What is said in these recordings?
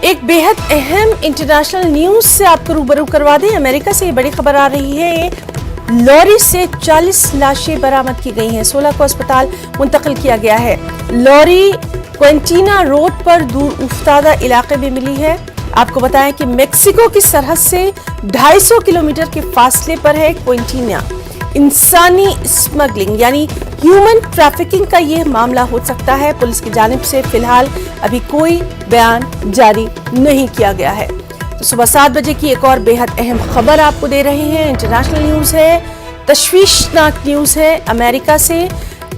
एक बेहद अहम इंटरनेशनल न्यूज से आपको रूबरू करवा दें। अमेरिका से ये बड़ी खबर आ रही है। लॉरी से 40 लाशें बरामद की गई हैं। 16 को अस्पताल मुंतकिल किया गया है। लॉरी क्वेंटीना रोड पर दूर उफ्तादा इलाके में मिली है। आपको बताएं कि मेक्सिको की सरहद से 250 किलोमीटर के फासले पर है क्वेंटीना। इंसानी स्मगलिंग यानी ह्यूमन ट्रैफिकिंग का यह मामला हो सकता है। पुलिस की जानिब से फिलहाल अभी कोई बयान जारी नहीं किया गया है। तो सुबह 7 बजे की एक और बेहद अहम खबर आपको दे रहे हैं। इंटरनेशनल न्यूज है, तशवीशनाक न्यूज है। अमेरिका से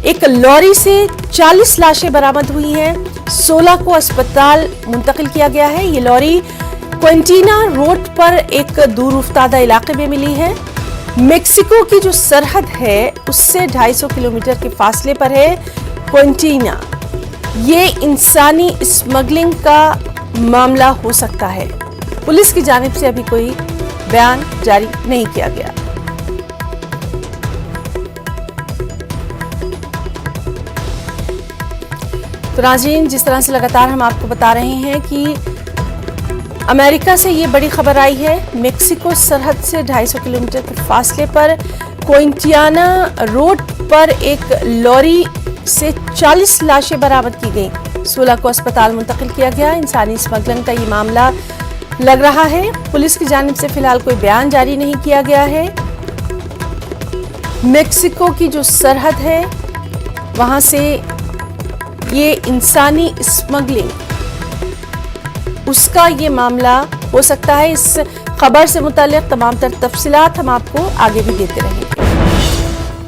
एक लॉरी से 40 लाशें बरामद हुई हैं। 16 को अस्पताल मुंतकिल किया गया है। ये लॉरी क्वेंटीना रोड पर एक दूर उफ्तादा इलाके में मिली है। मेक्सिको की जो सरहद है उससे 250 किलोमीटर के फासले पर है क्वेंटीना। ये इंसानी स्मगलिंग का मामला हो सकता है। पुलिस की जानिब से अभी कोई बयान जारी नहीं किया गया। तो नाज़रीन, जिस तरह से लगातार हम आपको बता रहे हैं कि अमेरिका से ये बड़ी खबर आई है। मेक्सिको सरहद से 250 किलोमीटर के फासले पर क्वेंटीना रोड पर एक लॉरी से 40 लाशें बरामद की गई। 16 को अस्पताल मुंतकिल किया गया। इंसानी स्मगलिंग का ये मामला लग रहा है। पुलिस की जानिब से फिलहाल कोई बयान जारी नहीं किया गया है। मेक्सिको की जो सरहद है वहां से ये इंसानी स्मगलिंग उसका ये मामला हो सकता है। इस खबर से मुताल्लिक तमाम तर तफसीलात हम आपको आगे भी देते रहेंगे।